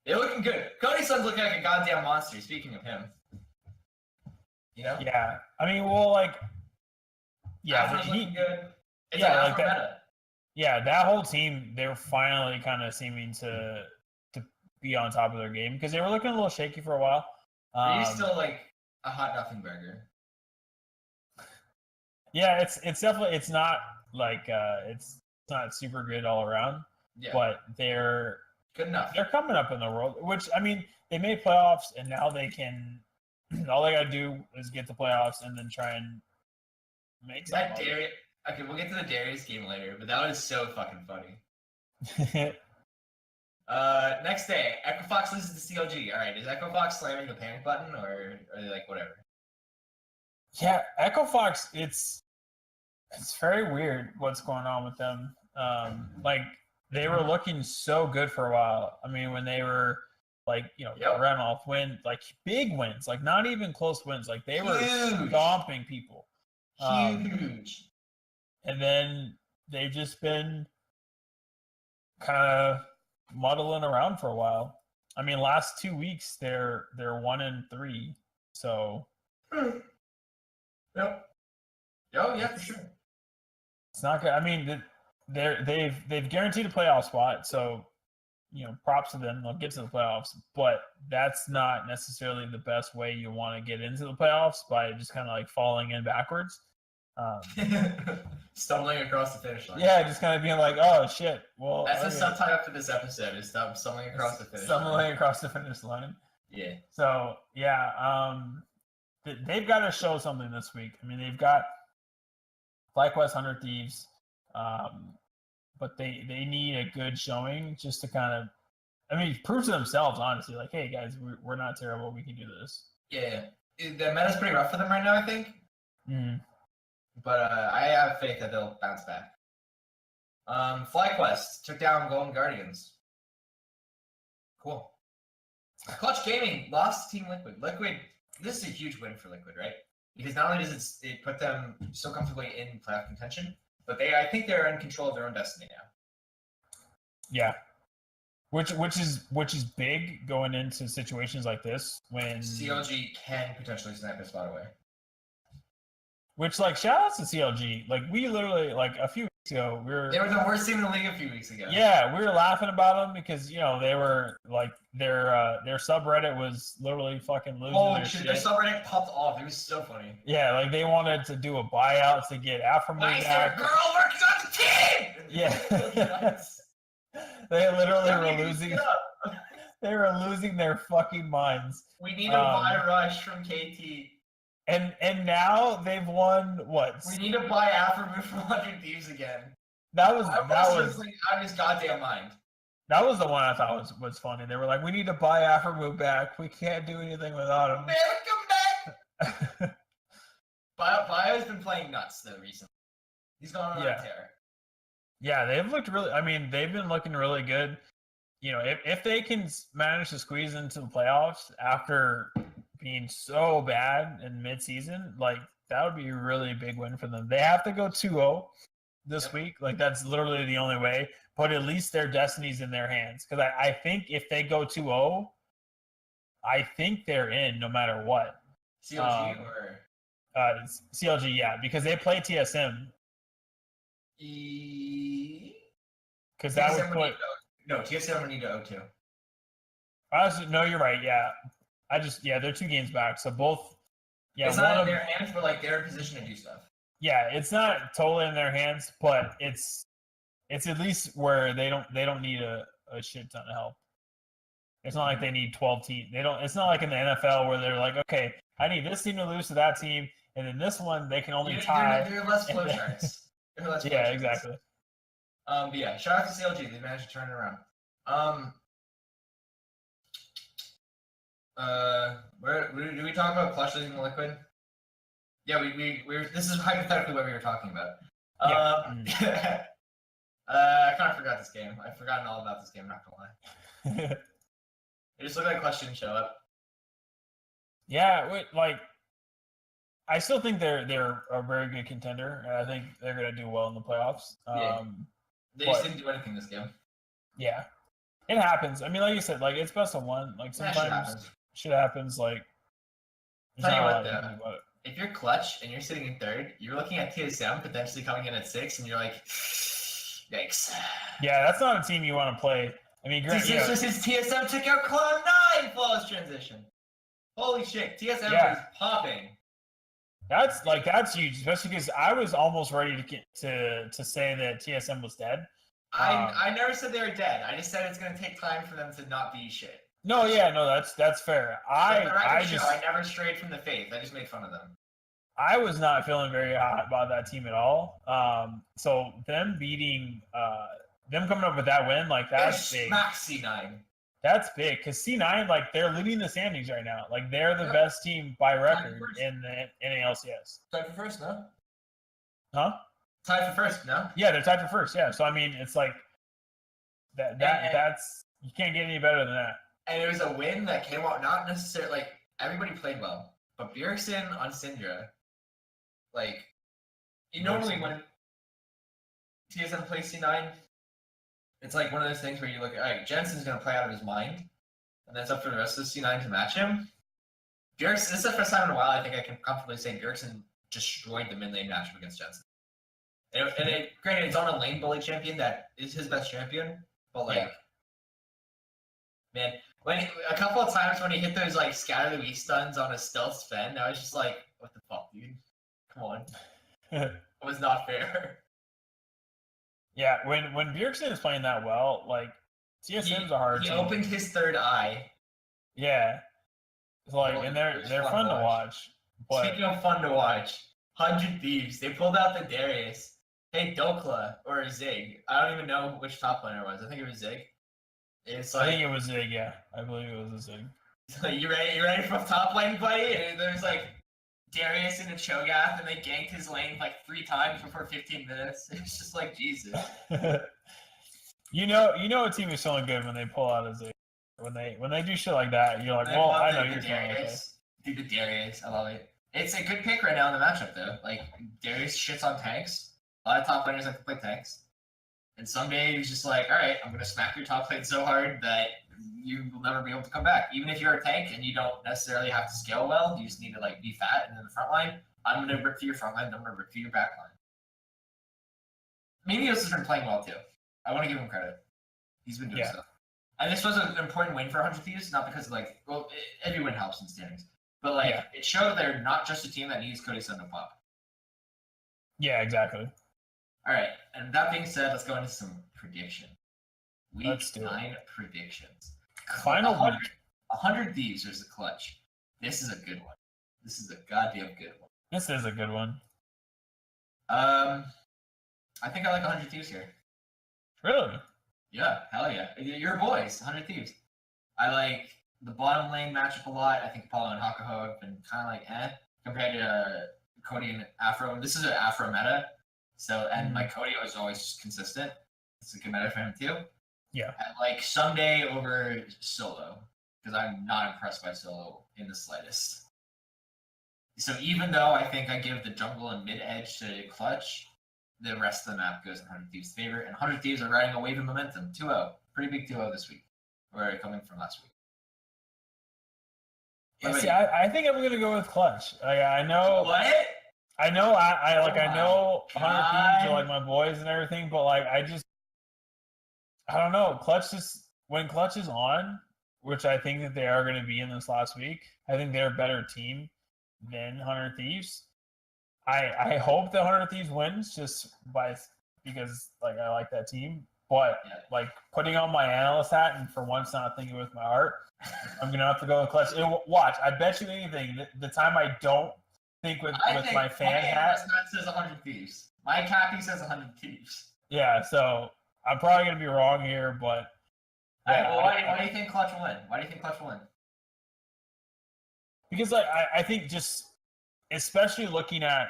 They're looking good. Cody's son's looking like a goddamn monster, speaking of him. You know? Yeah. I mean, well, like, yeah, Afro's looking good. It's yeah, like like Afro that. meta. Yeah, that whole team, they're finally kind of seeming to be on top of their game because they were looking a little shaky for a while. Are you still like a hot nothing burger? Yeah, it's definitely not like it's not super good all around. Yeah. But they're Good enough. They're coming up in the world, which I mean, they made playoffs and now they can. All they gotta do is get the playoffs and then try and make that Darius. Okay, we'll get to the Darius game later, but that was so fucking funny. Next day, Equifox loses to CLG. All right, is Equifox slamming the panic button, or are they like whatever? Yeah, Equifox. It's very weird what's going on with them. Like they were looking so good for a while. I mean, when they were like, you know, Renoff win, like big wins, like not even close wins. Like they were stomping people. Huge. And then they've just been kind of muddling around for a while. I mean, last 2 weeks they're 1-3. So. Yep. Oh yeah, for sure. It's not good. I mean, they've guaranteed a playoff spot, so you know, props to them. They'll get to the playoffs, but that's not necessarily the best way you want to get into the playoffs by just kind of like falling in backwards. Stumbling across the finish line. Yeah, just kind of being like, oh shit. Well, that's the subtitle for this episode: is stumbling across the finish line. Stumbling across the finish line. Yeah. So yeah, they've got to show something this week. I mean, they've got FiestaWatch 100 Thieves, but they need a good showing just to kind of, I mean, prove to themselves, honestly, like, hey guys, we're not terrible. We can do this. Yeah, the meta's pretty rough for them right now, I think. Mm. But I have faith that they'll bounce back. FlyQuest took down Golden Guardians. Cool. Clutch Gaming lost to Team Liquid. Liquid, this is a huge win for Liquid, right? Because not only does it put them so comfortably in playoff contention, but I think they're in control of their own destiny now. Yeah. Which is big going into situations like this when CLG can potentially snap a spot away. Which, like, shout outs to CLG. Like, we literally, like, a few weeks ago, they were the worst team in the league a few weeks ago. Yeah, we were laughing about them because, you know, they were, like, their subreddit was literally fucking losing their shit. Their subreddit popped off. It was so funny. Yeah, like, they wanted to do a buyout to get Afro back. Nice, girl works on the team! Yeah. They literally were losing. They were losing their fucking minds. We need a buy rush from KT. And now they've won what? We need to buy Afro from 100 Thieves again. That was out of his goddamn mind. That was the one I thought was funny. They were like, we need to buy Afro back. We can't do anything without him. Man, come back! Bio's been playing nuts though recently. He's gone on a tear. Yeah, they've looked really. I mean, they've been looking really good. You know, if they can manage to squeeze into the playoffs after being so bad in mid-season, like that would be a really big win for them. They have to go 2-0 this week. Like that's literally the only way. But at least their destiny's in their hands. Because I think if they go 2-0, I think they're in no matter what. CLG or CLG, yeah, because they play TSM. Because that would put TSM would need to 0-2. Honestly, no, you're right. Yeah, they're 2 games back, so both. Yeah, it's not in their hands, but like they're in position to do stuff. Yeah, it's not totally in their hands, but it's at least where they don't need a shit ton of help. It's not like they need 12 teams. They don't. It's not like in the NFL where they're like, okay, I need this team to lose to that team, and then this one they can only tie. They're less flowcharts. Yeah, exactly. But yeah, shout out to CLG. They managed to turn it around. Do we talk about clutch losing the liquid? Yeah, we're. This is hypothetically what we were talking about. Yeah. I kind of forgot this game. I've forgotten all about this game. Not gonna lie. It just looked like clutch didn't show up. Yeah, I still think they're a very good contender. I think they're gonna do well in the playoffs. They just didn't do anything this game. Yeah, it happens. I mean, like you said, like it's best of one. Like sometimes shit happens. Like tell you what, though, if you're clutch and you're sitting in third, you're looking at TSM potentially coming in at 6, and you're like, yikes. Yeah, that's not a team you want to play. I mean, great. Since TSM took out Cloud9 flawless transition. Holy shit, TSM is popping. That's huge, especially because I was almost ready to say that TSM was dead. I never said they were dead. I just said it's going to take time for them to not be shit. No, yeah, no, that's fair. I never strayed from the faith. I just made fun of them. I was not feeling very hot about that team at all. So them beating, them coming up with that win, like that's big. Smack C9. That's big because C9, like they're leading the standings right now. Like they're the best team by record in the NALCS. Tied for first, no? Huh? Tied for first, no? Yeah, they're tied for first. Yeah, so I mean, it's like that's you can't get any better than that. And it was a win that came out not necessarily like everybody played well, but Bjergsen on Syndra, like normally when TSM plays C9. It's like one of those things where you look at, all right, Jensen's going to play out of his mind, and then it's up for the rest of the C9 to match him. Bjergsen, this is the first time in a while I think I can comfortably say Bjergsen destroyed the mid lane matchup against Jensen. Granted, it's on a lane bully champion that is his best champion, but man, when a couple of times when he hit those like scatter the weak stuns on a stealth Sven, I was just like, what the fuck, dude? Come on. It was not fair. Yeah, when Bjergsen is playing that well, like TSM's a hard team. He opened his third eye. Yeah, it's like and they're fun to watch. But speaking of fun to watch, 100 Thieves. They pulled out the Darius. Hey, Dokla or Zig. I don't even know which top laner it was. I think it was Zig. It's like, I think it was Zig. Yeah, I believe it was a Zig. You ready? You ready for top lane play? And there's like Darius in a Cho'Gath, and they ganked his lane like 3 times before 15 minutes. It's just like Jesus. you know a team is feeling good when they pull out a Zig. When they do shit like that, you're like, well, I know you're feeling okay. Dude, the Darius, I love it. It's a good pick right now in the matchup though. Like Darius shits on tanks. A lot of top laners like to play tanks. And someday he's just like, all right, I'm gonna smack your top lane so hard that you will never be able to come back. Even if you're a tank and you don't necessarily have to scale well, you just need to like be fat and in the front line. I'm gonna rip through your front line, I'm gonna rip through your back line. Menios has been playing well too. I want to give him credit. He's been doing stuff. And this was an important win for 100 Thieves, not because of like, well, every win helps in standings. But like it showed they're not just a team that needs Cody Sun to pop. Yeah, exactly. All right, and that being said, let's go into some prediction. Week 9 predictions. Final 100 Thieves versus Clutch. This is a good one. This is a goddamn good one. This is a good one. I think I like 100 Thieves here. Really? Yeah, hell yeah. Your boys, 100 Thieves. I like the bottom lane matchup a lot. I think Apollo and Hakuho have been kind of like compared to Cody and Afro. This is an Afro meta. So, and my Cody was always just consistent. It's a good meta for him too. Yeah. And like someday over Solo, because I'm not impressed by Solo in the slightest. So even though I think I give the jungle and mid edge to Clutch, the rest of the map goes in 100 Thieves' favor. And 100 Thieves are riding a wave of momentum. 2-0. Pretty big 2-0 this week. Or coming from last week. Yeah, see, I think I'm gonna go with Clutch. I know. What? I know. I know 100 Thieves are like my boys and everything, but like I don't know. Clutch just when Clutch is on, which I think that they are going to be in this last week. I think they're a better team than 100 Thieves. I hope that 100 Thieves wins because like I like that team. But like putting on my analyst hat and for once not thinking with my heart, I'm gonna have to go with Clutch. Watch, I bet you anything. The time I don't think with my fan hat says 100 Thieves. My cappy says 100 Thieves. Yeah, so I'm probably gonna be wrong here, but yeah, why do you think Clutch will win? Why do you think Clutch will win? Because like I think just especially looking at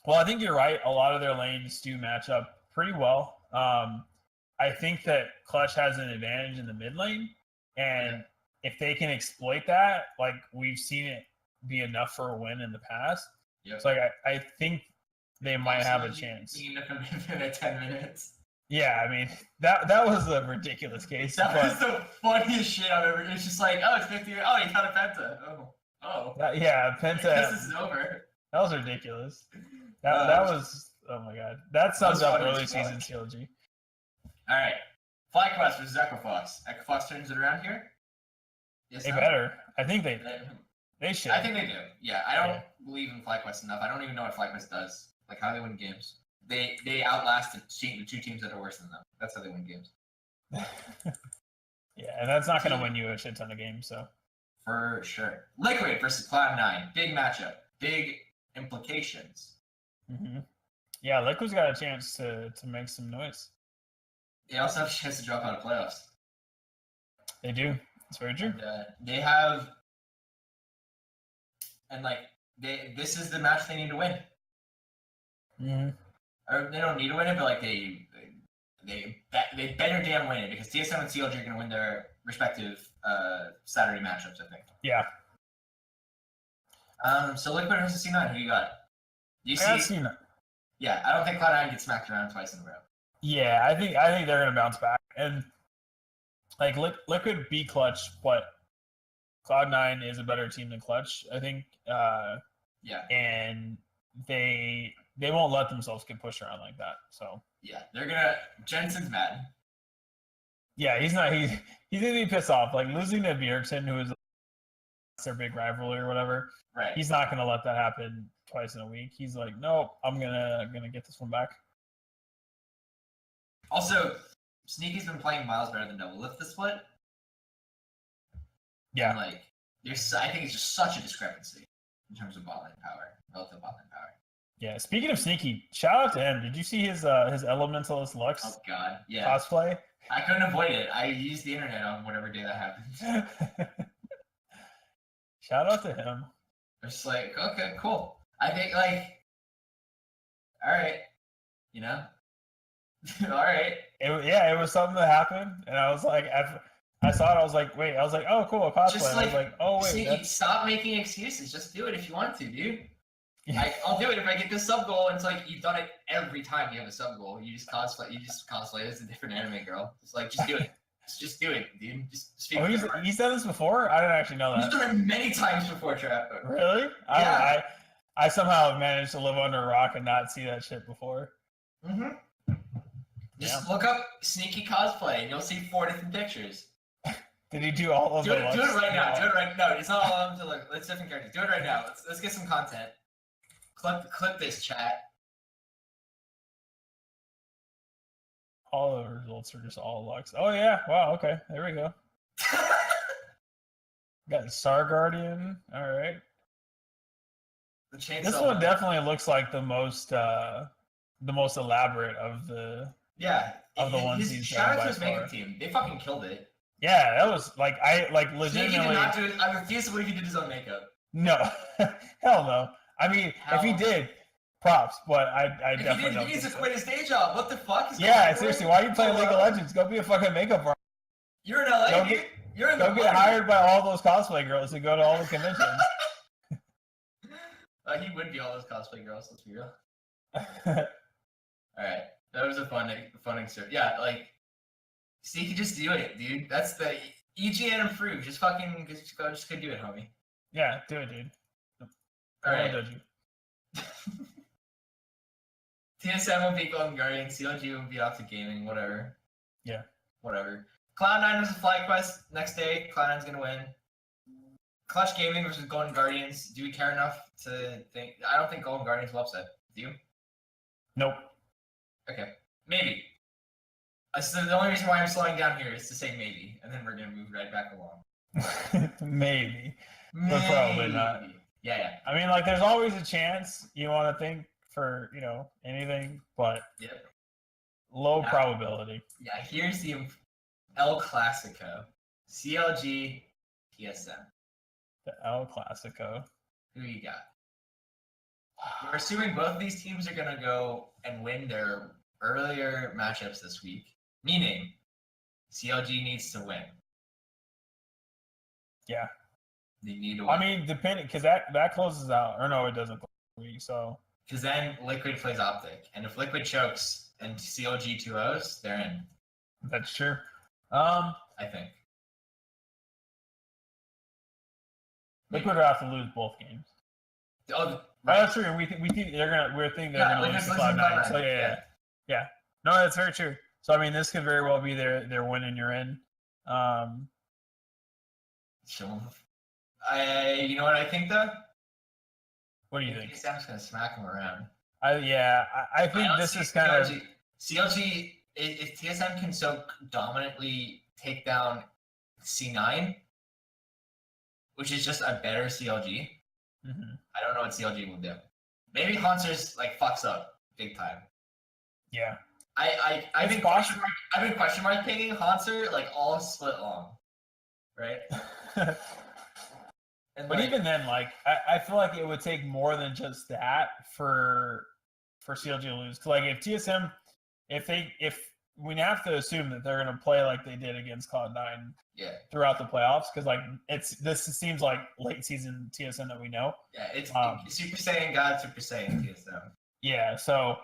well, I think you're right. A lot of their lanes do match up pretty well. I think that Clutch has an advantage in the mid lane, and if they can exploit that, like we've seen it be enough for a win in the past. Yep. So like I think they might have a chance. In 10 minutes. Yeah, I mean that was a ridiculous case. That was the funniest shit I've ever. It's just like, oh, it's 50. Oh, you got a penta. Oh. Yeah, penta. This is over. That was ridiculous. That was, oh my god. That sums up early season CLG. All right. FlyQuest versus Equifox. Equifox turns it around here? Yes, they better. I think they should. I think they do. Yeah, I don't believe in FlyQuest enough. I don't even know what FlyQuest does. Like how they win games. They outlast the two teams that are worse than them. That's how they win games. Yeah, and that's not going to win you a shit ton of games, so. For sure. Liquid versus Cloud9. Big matchup. Big implications. Mm-hmm. Yeah, Liquid's got a chance to make some noise. They also have a chance to drop out of playoffs. They do. That's very true. And, they have, and like this is the match they need to win. Mm-hmm. Or they don't need to win it, but like they better damn win it because TSM and CLG are going to win their respective Saturday matchups. I think. Yeah. So Liquid versus C9. Who you got? You see? C9. Yeah, I don't think Cloud9 gets smacked around twice in a row. Yeah, I think they're going to bounce back and like Liquid beat Clutch, but Cloud9 is a better team than Clutch. I think. Yeah. And they won't let themselves get pushed around like that. So yeah, they're gonna. Jensen's mad. Yeah, he's not. He's gonna be pissed off. Like losing to Bjergsen, who is their big rivalry or whatever. Right. He's not gonna let that happen twice in a week. He's like, nope, I'm gonna get this one back. Also, Sneaky's been playing miles better than Double Lift this split. Yeah. And like, I think it's just such a discrepancy in terms of bot lane power, relative bot lane power. Yeah. Speaking of Sneaky, shout out to him. Did you see his Elementalist Lux? Oh God, yeah. Cosplay. I couldn't avoid it. I used the internet on whatever day that happened. Shout out to him. It's like, okay, cool. I think like, all right, you know, all right. It was something that happened, and I was like, I saw it. I was like, wait. I was like, oh, cool, a cosplay. Just I was like, oh wait. Sneaky, stop making excuses. Just do it if you want to, dude. I'll do it if I get this sub goal. And it's like you've done it every time you have a sub goal. You just cosplay as a different anime girl. It's like just do it. Just do it, dude. Just speak. Oh, he said this before? I didn't actually know that. He's done it many times before, Trap. Really? Yeah. I somehow managed to live under a rock and not see that shit before. Mm-hmm. Just look up Sneaky cosplay and you'll see 4 different pictures. Did he do all of them? Do it right now. Do it right now. No, it's not all of them to look. It's different characters. Do it right now. Let's get some content. Clip this, chat. All the results are just all Lux. Oh yeah, wow, okay. There we go. Got the Star Guardian. All right. This one definitely looks like the most elaborate of the ones he's done. Shout out to his makeup team. They fucking killed it. Yeah, that was like legitimately. Sneaky did not do it. I refuse to believe he did his own makeup. No, hell no. I mean, if he did, props. But I definitely don't. He needs to quit his day job. What the fuck? Yeah, seriously. Why are you playing League of Legends? Go be a fucking makeup artist. You're in LA. You're in the. Go get hired by all those cosplay girls and go to all the conventions. He would be all those cosplay girls. Let's be real. All right, that was a fun excerpt. Yeah, like, see, you can just do it, dude. That's the EGN improved. Just go do it, homie. Yeah, do it, dude. All right. TSM will beat Golden Guardian. CLG will be off to gaming. Whatever. Yeah. Whatever. Cloud9 versus FlyQuest next day. Cloud9's gonna win. Clutch Gaming versus Golden Guardians. Do we care enough to think? I don't think Golden Guardians will upset. Do you? Nope. Okay, maybe. So the only reason why I'm slowing down here is to say maybe, and then we're gonna move right back along. Maybe. But probably not. Yeah. I mean, like, there's always a chance you want to think for, anything, but Yep. low probability. Yeah, here's the El Clasico. CLG, TSM. The El Clasico. Who you got? We're assuming both of these teams are going to go and win their earlier matchups this week, meaning CLG needs to win. Yeah. They need to win. I mean, depending, because that closes out. Or no, it doesn't close the week, so. Because then Liquid plays Optic. And if Liquid chokes and CLG 2-0s, they're in. That's true. I think. Liquid would have to lose both games. Oh, Right. right. That's true. We think they're gonna lose to Cloud9. So yeah. No, that's very true. So I mean, this could very well be their win and you're in. Sure. You know what I think though? What do you think? TSM's gonna smack them around. I think this is kind of CLG. If TSM can so dominantly take down C9, which is just a better CLG. Mm-hmm. I don't know what CLG will do. Maybe Haunter's like fucks up big time. Yeah. I've been question mark picking Haunter like all split long, right? But even then, like I feel like it would take more than just that for CLG to lose. 'Cause, like if TSM, if we have to assume that they're gonna play like they did against Cloud9 throughout the playoffs, because like this seems like late season TSM that we know. Yeah, it's Super Saiyan God, Super Saiyan TSM. Yeah, so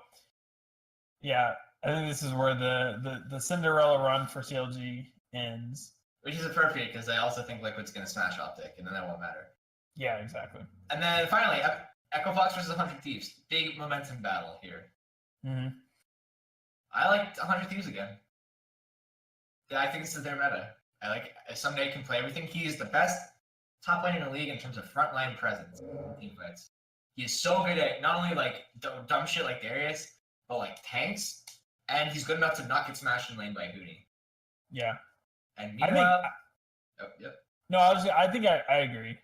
yeah, I think this is where the Cinderella run for CLG ends. Which is appropriate because I also think Liquid's going to smash Optic, and then that won't matter. Yeah, exactly. And then finally, Echo Fox versus 100 Thieves. Big momentum battle here. Mm-hmm. I like 100 Thieves again. Yeah, I think this is their meta. I like someday can play everything. He is the best top lane in the league in terms of frontline presence in team fights. He is so good at not only like dumb shit like Darius, but like tanks, and he's good enough to not get smashed in lane by Hootie. Yeah. And meanwhile, No, I think I agree.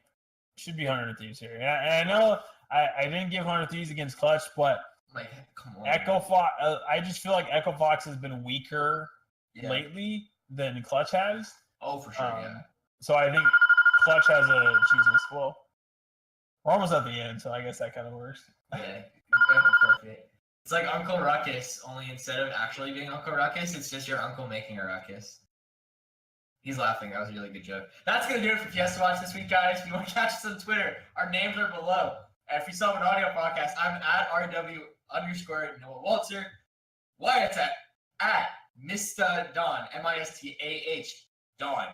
Should be 100 Thieves here. And I know I didn't give 100 Thieves against Clutch, but like, come on, Echo Fox. I just feel like Echo Fox has been weaker lately than Clutch has. Oh, for sure, yeah. So I think Clutch has a Jesus. Well, we're almost at the end, so I guess that kind of works. Yeah, it's like Uncle Ruckus, only instead of actually being Uncle Ruckus, it's just your uncle making a ruckus. He's laughing. That was a really good joke. That's going to do it for FiestaWatch this week, guys. If you want to catch us on Twitter, our names are below. And if you saw an audio podcast, I'm at RW_Noah Waltzer. Wyatt's at Mr. Don, MISTAH Don.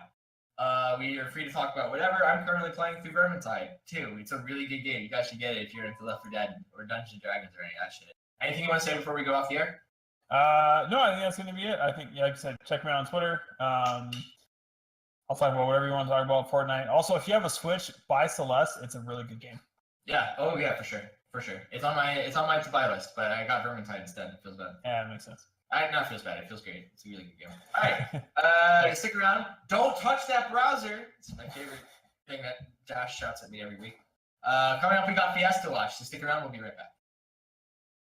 We are free to talk about whatever. I'm currently playing through Vermintide, too. It's a really good game. You guys should get it if you're into Left 4 Dead or Dungeons & Dragons or any of that shit. Anything you want to say before we go off the air? No, I think that's going to be it. I think, like I said, check me out on Twitter. I'll talk about whatever you want to talk about. Fortnite. Also, if you have a Switch, buy Celeste. It's a really good game. Yeah. Oh, yeah, for sure. For sure. It's on my to-buy list, but I got Vermintide instead. It feels bad. Yeah, it makes sense. Not feels bad. It feels great. It's a really good game. All right. Stick around. Don't touch that browser. It's my favorite thing that Josh shouts at me every week. Coming up, we got FiestaWatch. So stick around. We'll be right back.